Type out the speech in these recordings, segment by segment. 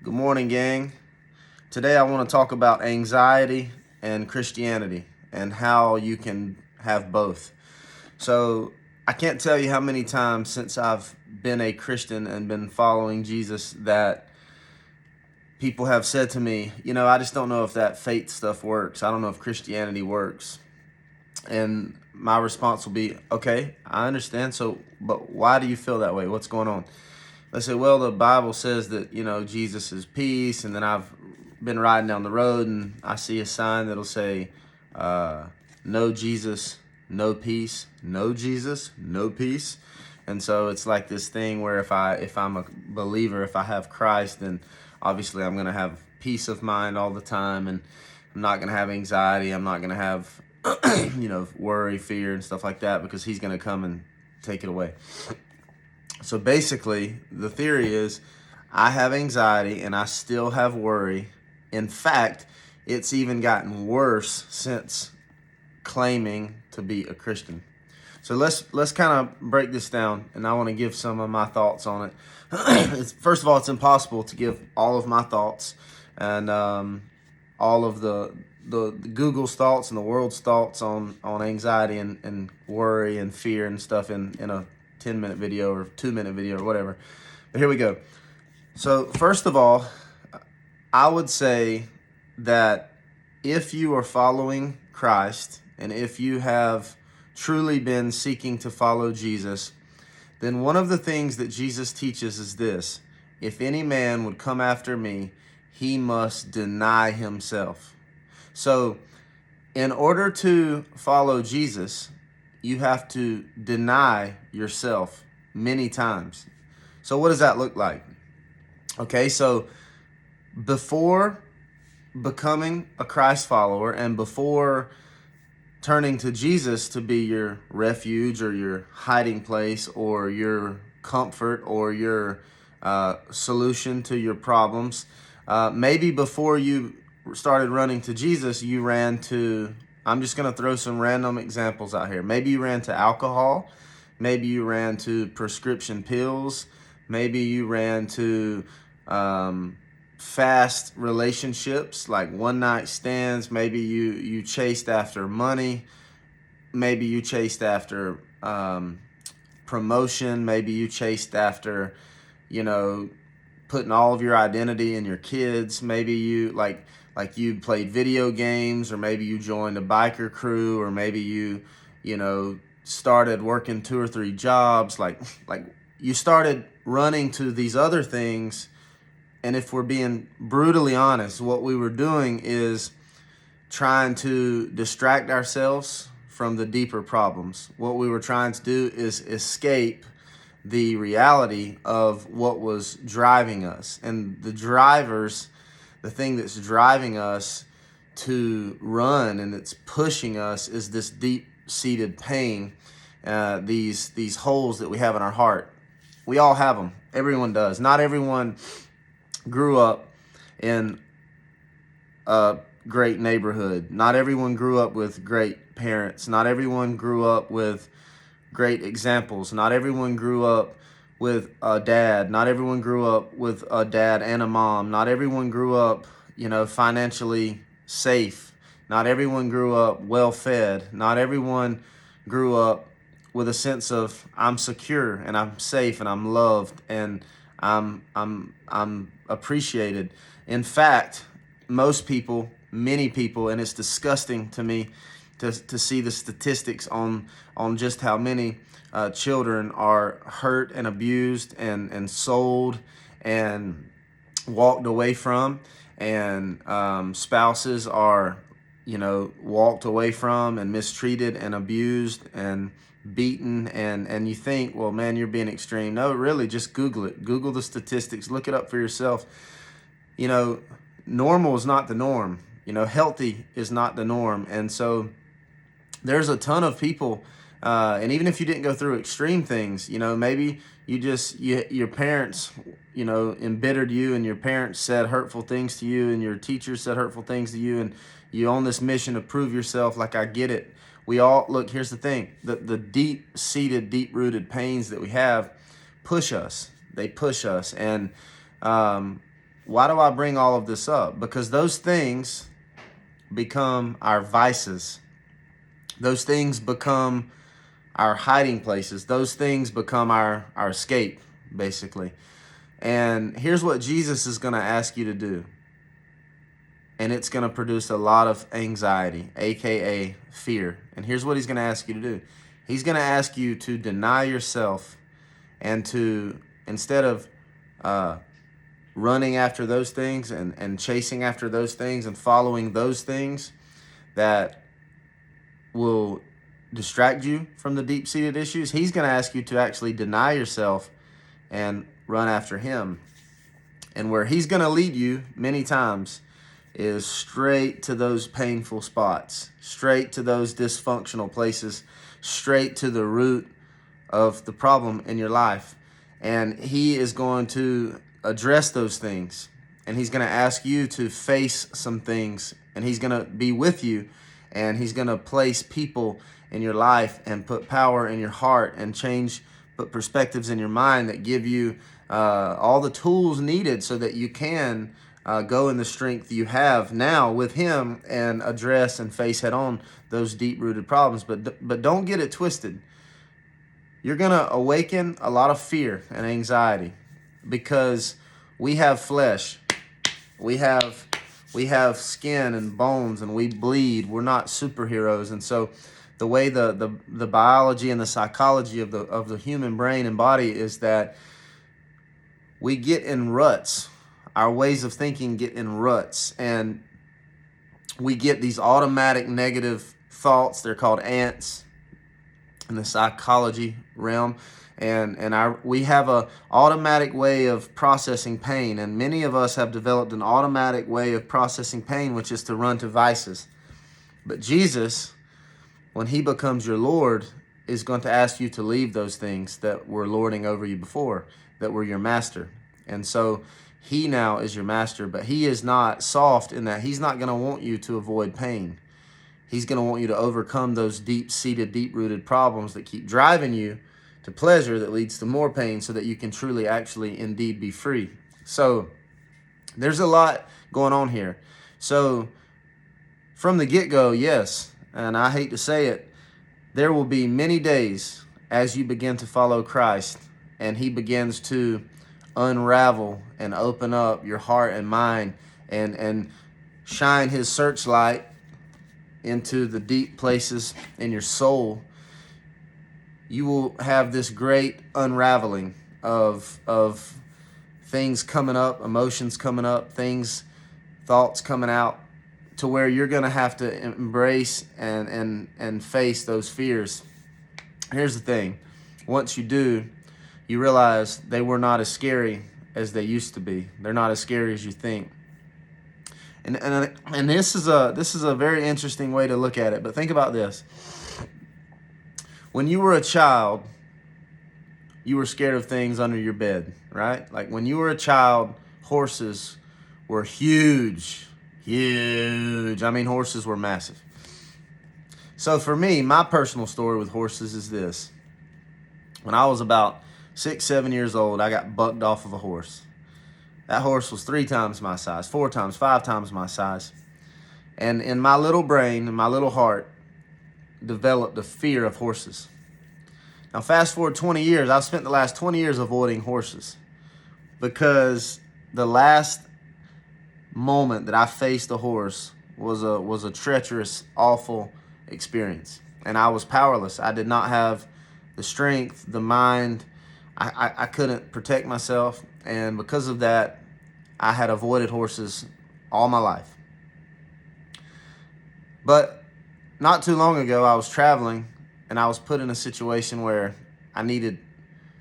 Good morning, gang. Today I want to talk about anxiety and Christianity and how you can have both. So I can't tell you how many times since I've been a Christian and been following Jesus that people have said to me, I just don't know if that faith stuff works. I don't know if Christianity works. And my response will be, okay, I understand. So, but why do you feel that way? What's going on? They say, well, the Bible says that, Jesus is peace. And then I've been riding down the road and I see a sign that'll say, no Jesus, no peace, no Jesus, no peace. And so it's like this thing where if I'm a believer, if I have Christ, then obviously I'm going to have peace of mind all the time. And I'm not going to have anxiety. I'm not going to have, worry, fear and stuff like that, because he's going to come and take it away. So basically, the theory is I have anxiety and I still have worry. In fact, it's even gotten worse since claiming to be a Christian. So let's kind of break this down, and I want to give some of my thoughts on it. First of all, it's impossible to give all of my thoughts and all of the Google's thoughts and the world's thoughts on anxiety and worry and fear and stuff in a 10-minute video or 2-minute video or whatever. But here we go. So first of all, I would say that if you are following Christ and if you have truly been seeking to follow Jesus, then one of the things that Jesus teaches is this: if any man would come after me, he must deny himself. So in order to follow Jesus, you have to deny yourself many times. So what does that look like? Okay, so before becoming a Christ follower and before turning to Jesus to be your refuge or your hiding place or your comfort or your solution to your problems, maybe before you started running to Jesus, you ran to, I'm just going to throw some random examples out here. Maybe you ran to alcohol. Maybe you ran to prescription pills. Maybe you ran to fast relationships like one-night stands. Maybe you chased after money. Maybe you chased after promotion. Maybe you chased after, putting all of your identity in your kids. Maybe you like you played video games, or maybe you joined a biker crew, or maybe you started working 2 or 3 jobs. Like you started running to these other things. And if we're being brutally honest, what we were doing is trying to distract ourselves from the deeper problems. What we were trying to do is escape the reality of what was driving us. And the thing that's driving us to run and that's pushing us is this deep-seated pain, these holes that we have in our heart. We all have them. Everyone does. Not everyone grew up in a great neighborhood. Not everyone grew up with great parents. Not everyone grew up with great examples. Not everyone grew up with a dad. Not everyone grew up with a dad and a mom. Not everyone grew up, financially safe. Not everyone grew up well fed. Not everyone grew up with a sense of I'm secure and I'm safe and I'm loved and I'm appreciated. In fact, many people, and it's disgusting to me to see the statistics on just how many children are hurt and abused and sold and walked away from, and spouses are walked away from and mistreated and abused and beaten, and you think, well, man, you're being extreme. No, really, just Google it. Google the statistics. Look it up for yourself. Normal is not the norm. Healthy is not the norm. And so there's a ton of people, and even if you didn't go through extreme things, maybe your parents, embittered you, and your parents said hurtful things to you, and your teachers said hurtful things to you, and you're on this mission to prove yourself. Like, I get it. We all, look, here's the thing. The deep-seated, deep-rooted pains that we have push us. They push us. And why do I bring all of this up? Because those things become our vices. Those things become our hiding places. Those things become our escape, basically. And here's what Jesus is going to ask you to do. And it's going to produce a lot of anxiety, aka fear. And here's what he's going to ask you to do. He's going to ask you to deny yourself and to, instead of running after those things and chasing after those things and following those things that will distract you from the deep-seated issues, he's going to ask you to actually deny yourself and run after him. And where he's going to lead you many times is straight to those painful spots, straight to those dysfunctional places, straight to the root of the problem in your life. And he is going to address those things. And he's going to ask you to face some things. And he's going to be with you. And he's going to place people in your life and put power in your heart and put perspectives in your mind that give you all the tools needed so that you can go in the strength you have now with him and address and face head on those deep-rooted problems. But don't get it twisted. You're going to awaken a lot of fear and anxiety because we have flesh. We have skin and bones and we bleed. We're not superheroes. And so the way the biology and the psychology of the human brain and body is that we get in ruts. Our ways of thinking get in ruts, and we get these automatic negative thoughts. They're called ants in the psychology realm. And we have a automatic way of processing pain, and many of us have developed an automatic way of processing pain, which is to run to vices. But Jesus, when he becomes your Lord, is going to ask you to leave those things that were lording over you before, that were your master. And so he now is your master, but he is not soft in that he's not going to want you to avoid pain. He's going to want you to overcome those deep-seated, deep-rooted problems that keep driving you to pleasure that leads to more pain so that you can truly, actually, indeed be free. So there's a lot going on here. So from the get-go, yes, and I hate to say it, there will be many days as you begin to follow Christ and he begins to unravel and open up your heart and mind and shine his searchlight into the deep places in your soul. You will have this great unraveling of things coming up, emotions coming up, thoughts coming out, to where you're going to have to embrace and face those fears. Here's the thing. Once you do, you realize they were not as scary as they used to be. They're not as scary as you think. And this is a very interesting way to look at it. But think about this. When you were a child, you were scared of things under your bed, right? Like when you were a child, horses were huge. I mean, horses were massive. So for me, my personal story with horses is this. When I was about 6, 7 years old, I got bucked off of a horse. That horse was 3 times my size, 4 times, 5 times my size. And in my little brain, in my little heart, developed a fear of horses. Now, fast forward 20 years, I've spent the last 20 years avoiding horses because the last moment that I faced a horse was a treacherous, awful experience. And I was powerless. I did not have the strength, the mind. I couldn't protect myself. And because of that, I had avoided horses all my life. But not too long ago, I was traveling and I was put in a situation where I needed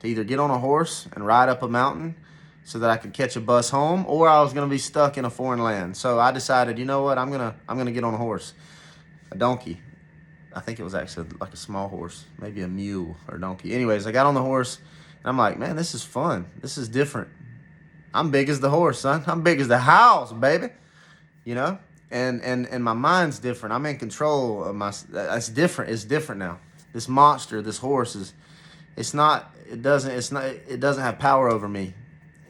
to either get on a horse and ride up a mountain so that I could catch a bus home, or I was going to be stuck in a foreign land. So I decided, you know what, I'm gonna get on a horse, a donkey. I think it was actually like a small horse, maybe a mule or a donkey. Anyways, I got on the horse and I'm like, man, this is fun. This is different. I'm big as the horse, son. I'm big as the house, baby. You know? And my mind's different. I'm in control of my. That's different. It's different now. This monster, this horse it doesn't have power over me.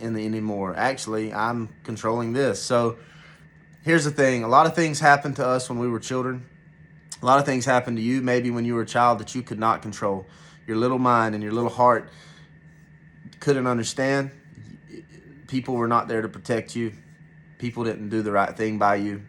anymore. Actually, I'm controlling this. So here's the thing. A lot of things happened to us when we were children. A lot of things happened to you maybe when you were a child that you could not control. Your little mind and your little heart couldn't understand. People were not there to protect you. People didn't do the right thing by you.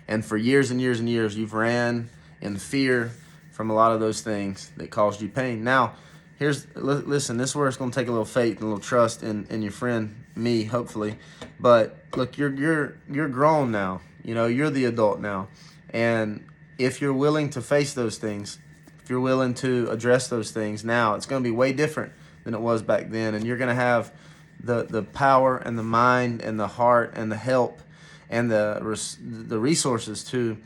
And for years and years and years, you've ran in fear from a lot of those things that caused you pain. Now, listen, this is where it's going to take a little faith and a little trust in your friend, me, hopefully. But look, you're grown now. You know, you're the adult now. And if you're willing to face those things, if you're willing to address those things now, it's going to be way different than it was back then. And you're going to have the power and the mind and the heart and the help and the resources to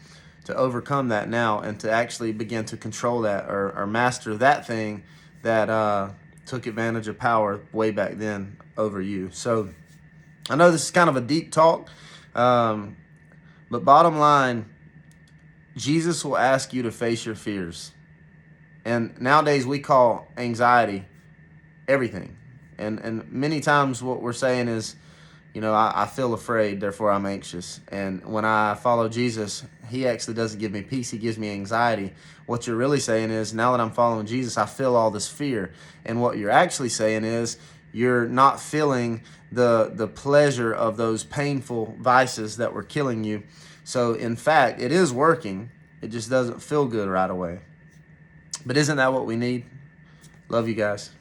overcome that now, and to actually begin to control that or master that thing that took advantage of power way back then over you. So I know this is kind of a deep talk, but bottom line, Jesus will ask you to face your fears. And nowadays we call anxiety everything. And many times what we're saying is, you know, I feel afraid, therefore I'm anxious. And when I follow Jesus, he actually doesn't give me peace, he gives me anxiety. What you're really saying is, now that I'm following Jesus, I feel all this fear. And what you're actually saying is, you're not feeling the pleasure of those painful vices that were killing you. So in fact, it is working. It just doesn't feel good right away. But isn't that what we need? Love you guys.